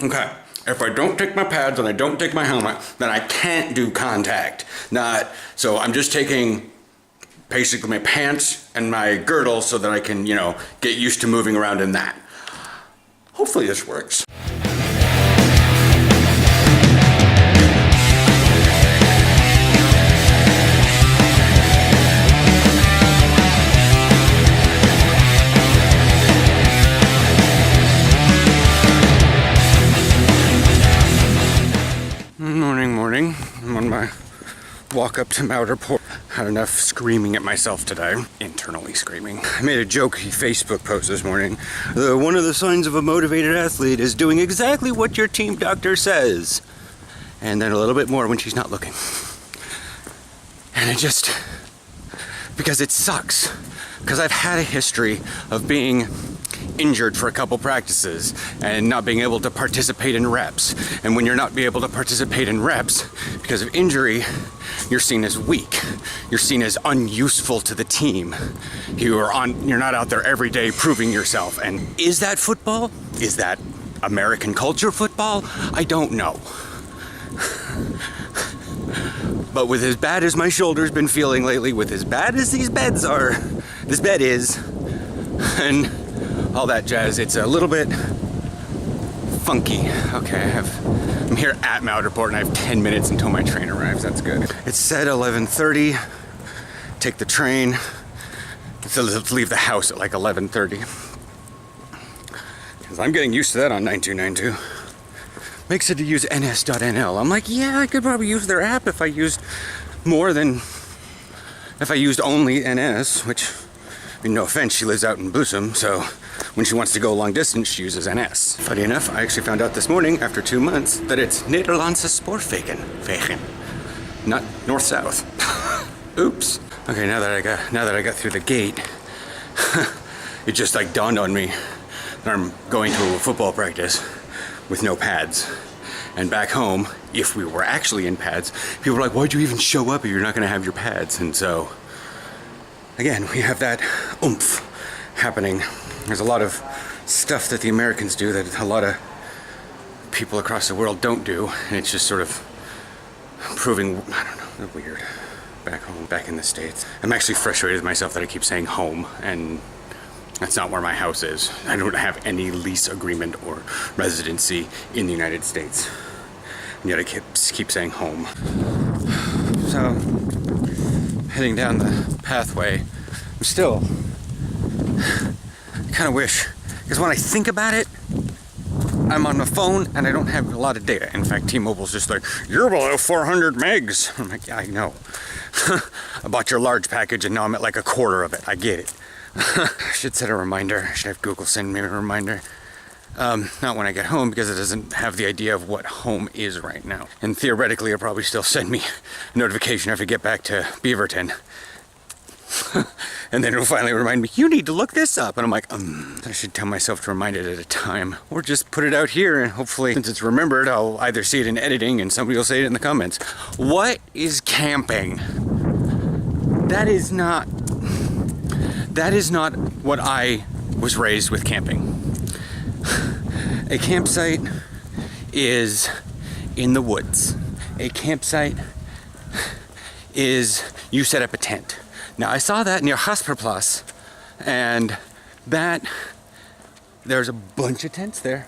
Okay. If I don't take my pads and I don't take my helmet, then I can't do contact. So I'm just taking basically my pants and my girdle so that I can, get used to moving around in that. Hopefully this works. Morning. I'm on my walk up to Mouterport. Had enough screaming at myself today. Internally screaming. I made a jokey Facebook post this morning. One of the signs of a motivated athlete is doing exactly what your team doctor says. And then a little bit more when she's not looking. And because it sucks. Because I've had a history of being injured for a couple practices and not being able to participate in reps. And when you're not able to participate in reps because of injury, you're seen as weak. You're seen as unuseful to the team. You're not out there every day proving yourself. And is that football? Is that American culture football? I don't know. But with as bad as my shoulder's been feeling lately, with as bad as this bed is, and all that jazz, it's a little bit funky. Okay, I'm here at Mouterport and I have 10 minutes until my train arrives. That's good. It's said 11:30. Take the train. So let's leave the house at like 11:30. Because I'm getting used to that on 9292. Makes it to use ns.nl. I'm like, yeah, I could probably use their app if I used only NS, which, no offense, she lives out in Bussum, so when she wants to go long distance, she uses NS. Funny enough, I actually found out this morning, after 2 months, that it's Nederlandse spoorwegen. Not north-south. Oops. Okay, now that I got through the gate, it just like dawned on me that I'm going to a football practice with no pads. And back home, if we were actually in pads, people were like, why'd you even show up if you're not gonna have your pads? And so, again, we have that oomph happening. There's a lot of stuff that the Americans do that a lot of people across the world don't do. And it's just sort of proving, I don't know, weird. Back home, back in the States. I'm actually frustrated with myself that I keep saying home, and that's not where my house is. I don't have any lease agreement or residency in the United States. And yet I keep saying home. So, heading down the pathway, I'm still kind of wish, because when I think about it, I'm on my phone and I don't have a lot of data. In fact, T-Mobile's just like, you're below 400 megs. I'm like, yeah, I know. I bought your large package and now I'm at like a quarter of it. I get it. I should set a reminder. I should have Google send me a reminder. Not when I get home, because it doesn't have the idea of what home is right now. And theoretically, it'll probably still send me a notification after I get back to Beaverton. And then it'll finally remind me, you need to look this up. And I'm like, I should tell myself to remind it at a time. Or just put it out here, and hopefully, since it's remembered, I'll either see it in editing and somebody will say it in the comments. What is camping? That is not what I was raised with camping. A campsite is in the woods. A campsite is you set up a tent. Now I saw that near Hasperplatz, and there's a bunch of tents there.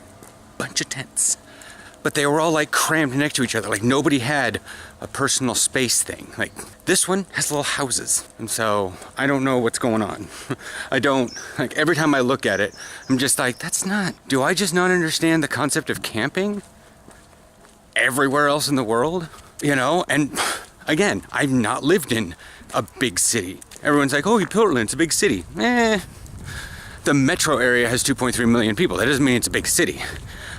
But they were all like crammed next to each other. Like nobody had a personal space thing. Like this one has little houses. And so I don't know what's going on. Every time I look at it, I'm just like, do I just not understand the concept of camping everywhere else in the world? And again, I've not lived in a big city. Everyone's like, oh, Portland, it's a big city. The metro area has 2.3 million people. That doesn't mean it's a big city.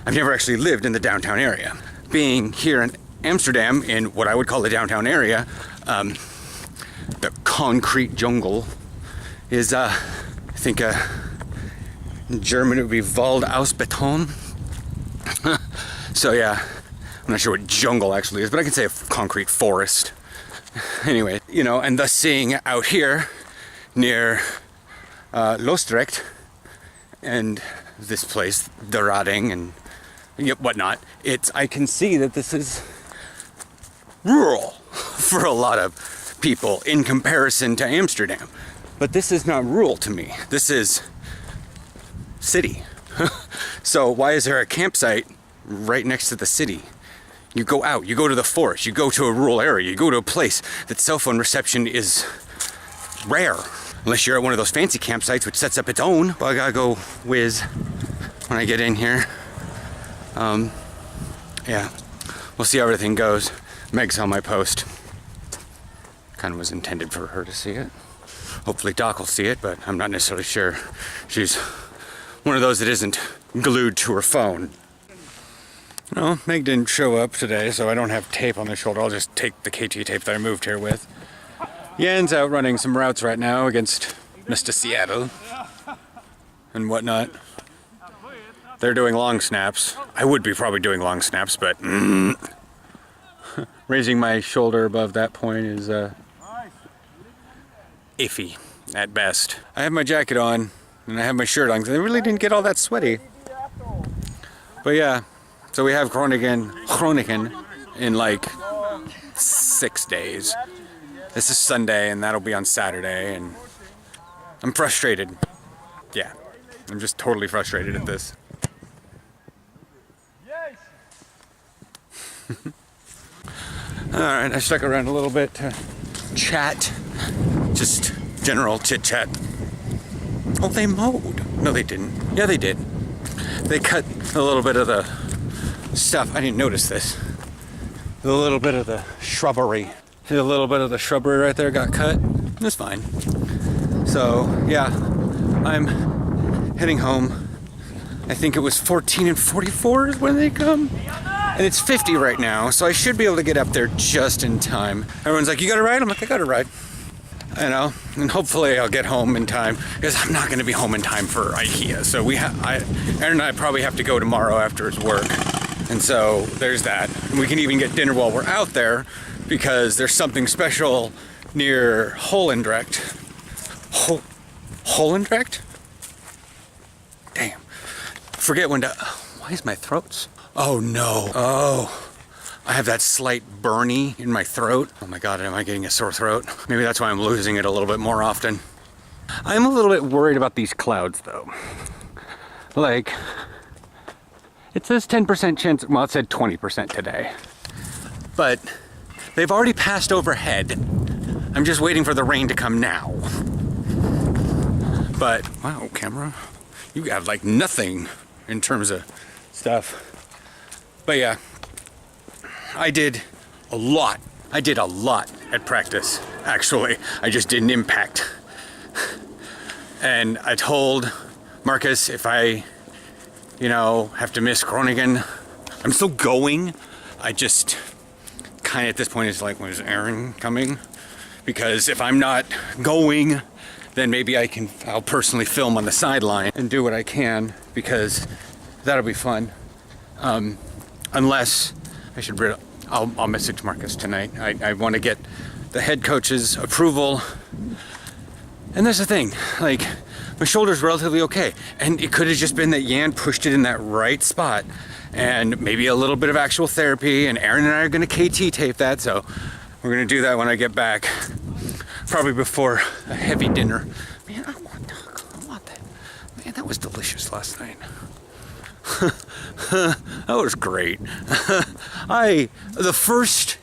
I've never actually lived in the downtown area. Being here in Amsterdam, in what I would call the downtown area, the concrete jungle is, I think in German it would be Wald aus Beton. So yeah, I'm not sure what jungle actually is, but I can say a concrete forest. Anyway, and thus seeing out here near Loosdrecht and this place, the Rading and whatnot. I can see that this is rural for a lot of people in comparison to Amsterdam. But this is not rural to me. This is city. So why is there a campsite right next to the city? You go out, you go to the forest, you go to a rural area, you go to a place that cell phone reception is rare. Unless you're at one of those fancy campsites which sets up its own. Well, I gotta go whiz when I get in here. Yeah, we'll see how everything goes. Meg saw my post. Kind of was intended for her to see it. Hopefully Doc will see it, but I'm not necessarily sure. She's one of those that isn't glued to her phone. No, Meg didn't show up today, so I don't have tape on the shoulder. I'll just take the KT tape that I moved here with. Yan's out running some routes right now against Mr. Seattle and whatnot. They're doing long snaps. I would be probably doing long snaps, but raising my shoulder above that point is iffy at best. I have my jacket on and I have my shirt on because I really didn't get all that sweaty. But yeah, so we have Groningen in like 6 days. This is Sunday and that'll be on Saturday, and I'm frustrated. Yeah, I'm just totally frustrated at this. Alright, I stuck around a little bit to chat. Just general chit chat. Oh, they mowed. No, they didn't. Yeah, they did. They cut a little bit of the stuff. I didn't notice this. A little bit of the shrubbery. A little bit of the shrubbery right there got cut. It's fine. So, yeah, I'm heading home. I think it was 14 and 44 is when they come. And it's 50 right now, so I should be able to get up there just in time. Everyone's like, you got a ride? I'm like, I got a ride. You know, and hopefully I'll get home in time, because I'm not going to be home in time for IKEA. So Aaron and I probably have to go tomorrow after his work. And so there's that. And we can even get dinner while we're out there, because there's something special near Holendrecht. Holendrecht? Damn. Forget when to... Why is my throat... Oh no. Oh. I have that slight burny in my throat. Oh my god, am I getting a sore throat? Maybe that's why I'm losing it a little bit more often. I'm a little bit worried about these clouds though. Like, it says 10% chance, well it said 20% today. But they've already passed overhead. I'm just waiting for the rain to come now. But, wow, camera, you have like nothing in terms of stuff. But yeah, I did a lot. I did a lot at practice, actually. I just didn't impact. And I told Marcus if I, have to miss Groningen, I'm still going. I just kind of at this point is like, when's Aaron coming? Because if I'm not going, then maybe I'll personally film on the sideline and do what I can, because that'll be fun. Unless I'll message Marcus tonight. I want to get the head coach's approval. And that's the thing, like, my shoulder's relatively okay. And it could have just been that Yan pushed it in that right spot. And maybe a little bit of actual therapy. And Aaron and I are going to KT tape that. So we're going to do that when I get back. Probably before a heavy dinner. Man, I want that. Man, that was delicious last night. That was great. The first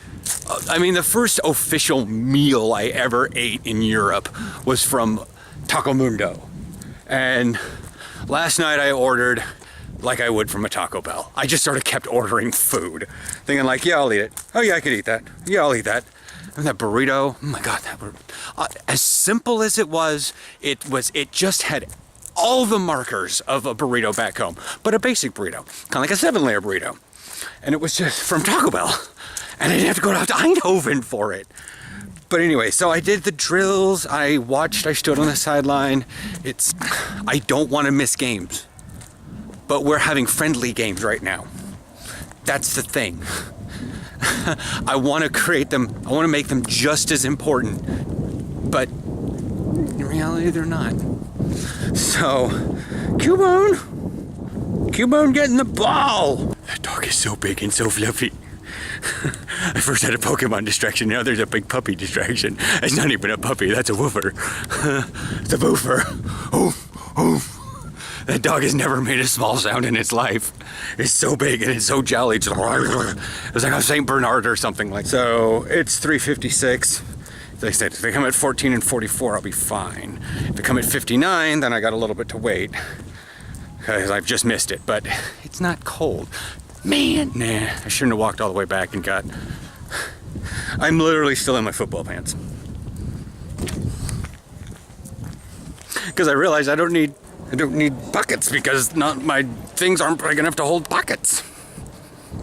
official meal I ever ate in Europe was from Taco Mundo. And last night I ordered like I would from a Taco Bell. I just sort of kept ordering food, thinking like, yeah, I'll eat it. Oh yeah, I could eat that. Yeah, I'll eat that. And that burrito, oh my god, as simple as it it just had all the markers of a burrito back home, but a basic burrito, kind of like a 7-layer burrito. And it was just from Taco Bell. And I didn't have to go out to Eindhoven for it. But anyway, so I did the drills, I stood on the sideline. I don't want to miss games. But we're having friendly games right now. That's the thing. I want to create them, I want to make them just as important. But in reality, they're not. So, Cubone getting the ball. That dog is so big and so fluffy. I first had a Pokemon distraction, now there's a big puppy distraction. It's not even a puppy, that's a woofer. It's a woofer. Oof, oof. That dog has never made a small sound in its life. It's so big and it's so jolly. It's like a St. Bernard or something like that. So it's 3:56. Like I said, if they come at 14 and 44, I'll be fine. If they come at 59, then I got a little bit to wait. Because I've just missed it, but it's not cold. Man, nah, I shouldn't have walked all the way back and got... I'm literally still in my football pants. Because I realized I don't need buckets because my things aren't big enough to hold pockets.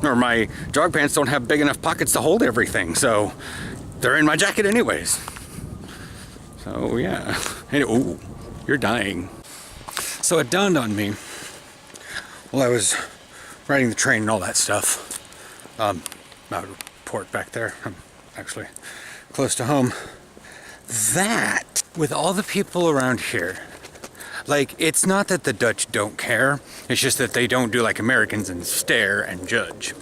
Or my jog pants don't have big enough pockets to hold everything, so they're in my jacket anyways. So yeah. Ooh, you're dying. So it dawned on me while I was riding the train and all that stuff. Out of port back there. I'm actually close to home. That with all the people around here, like, it's not that the Dutch don't care, it's just that they don't do like Americans and stare and judge.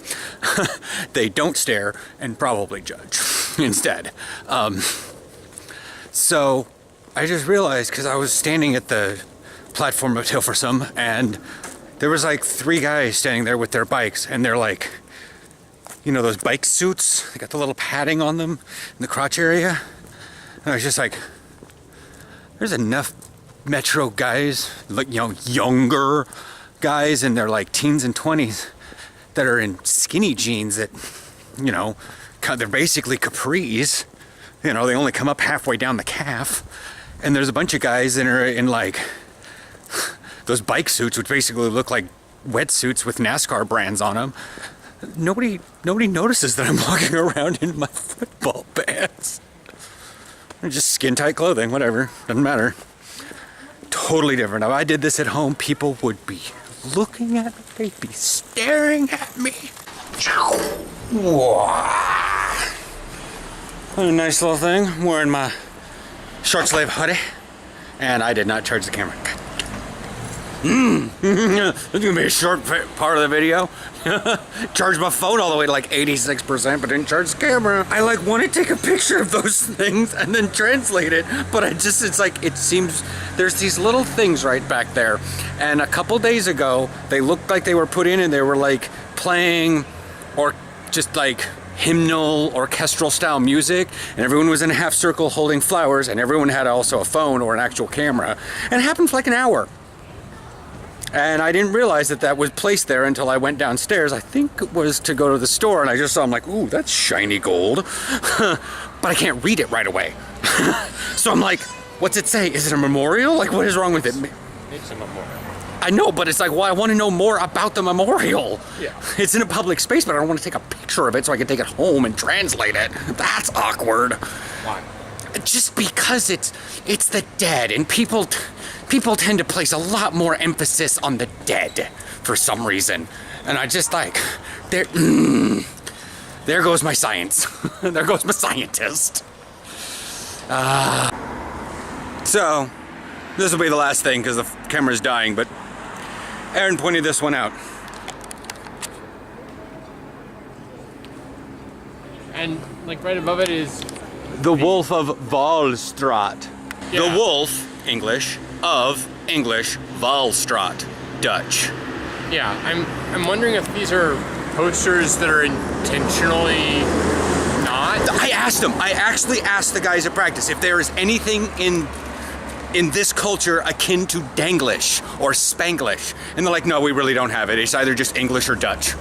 They don't stare and probably judge instead. So I just realized, because I was standing at the platform of Hilversum, and there was like 3 guys standing there with their bikes, and they're like, you know, those bike suits, they got the little padding on them in the crotch area. And I was just like, there's enough metro guys, like, you know, younger guys in their like teens and 20s that are in skinny jeans that, you know, they're basically capris. You know, they only come up halfway down the calf. And there's a bunch of guys that are in like those bike suits, which basically look like wetsuits with NASCAR brands on them. Nobody notices that I'm walking around in my football pants. They're just skin tight clothing, whatever, doesn't matter. Totally different. If I did this at home, people would be looking at me, they'd be staring at me. What a nice little thing. I'm wearing my short sleeve hoodie, and I did not charge the camera. This is gonna be a short part of the video. Charged my phone all the way to like 86%, but didn't charge the camera. I like want to take a picture of those things and then translate it, but it's like, it seems there's these little things right back there. And a couple days ago, they looked like they were put in and they were like playing or just like hymnal orchestral style music, and everyone was in a half circle holding flowers, and everyone had also a phone or an actual camera. And it happened for like an hour. And I didn't realize that was placed there until I went downstairs. I think it was to go to the store, and I just saw, I'm like, ooh, that's shiny gold. But I can't read it right away. So I'm like, what's it say? Is it a memorial? Like, what is wrong with it? It's a memorial. I know, but it's like, well, I want to know more about the memorial. Yeah. It's in a public space, but I don't want to take a picture of it so I can take it home and translate it. That's awkward. Why? Just because it's the dead, and people tend to place a lot more emphasis on the dead for some reason. And I just like, there goes my science. There goes my scientist. So, this will be the last thing because the camera's dying, but Aaron pointed this one out. And like right above it is The Wolf of Valstraat. Yeah. The Wolf, English, of English, Valstraat, Dutch. Yeah, I'm wondering if these are posters that are intentionally not. I asked them. I actually asked the guys at practice if there is anything in this culture akin to Danglish or Spanglish, and they're like, no, we really don't have it. It's either just English or Dutch,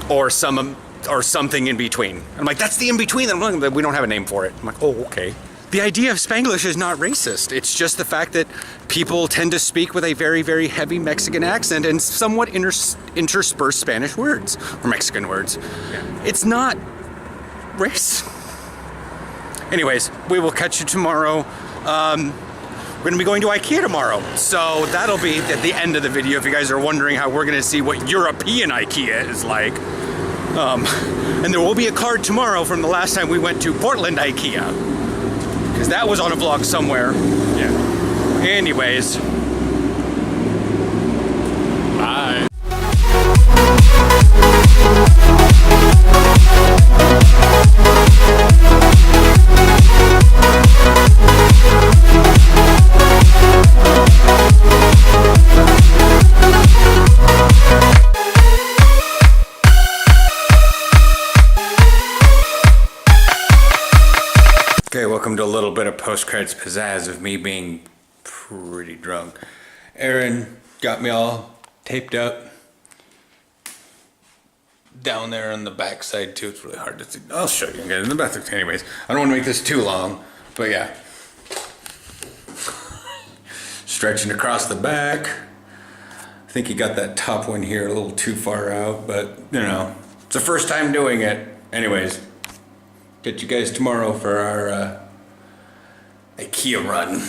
or something in between. I'm like, that's the in between. We don't have a name for it. I'm like, oh, okay. The idea of Spanglish is not racist. It's just the fact that people tend to speak with a very, very heavy Mexican accent and somewhat interspersed Spanish words or Mexican words. Yeah. It's not race. Anyways, we will catch you tomorrow. We're gonna be going to IKEA tomorrow, so that'll be at the end of the video if you guys are wondering how we're gonna see what European IKEA is like. And there will be a card tomorrow from the last time we went to Portland IKEA, because that was on a vlog somewhere. Yeah. Anyways. Bye. little bit of post-credits pizzazz of me being pretty drunk. Aaron got me all taped up down there on the backside too. It's really hard to see. I'll show you guys in the bathroom. Anyways, I don't want to make this too long, but yeah. Stretching across the back. I think he got that top one here a little too far out, but you know, it's the first time doing it. Anyways, get you guys tomorrow for our IKEA run.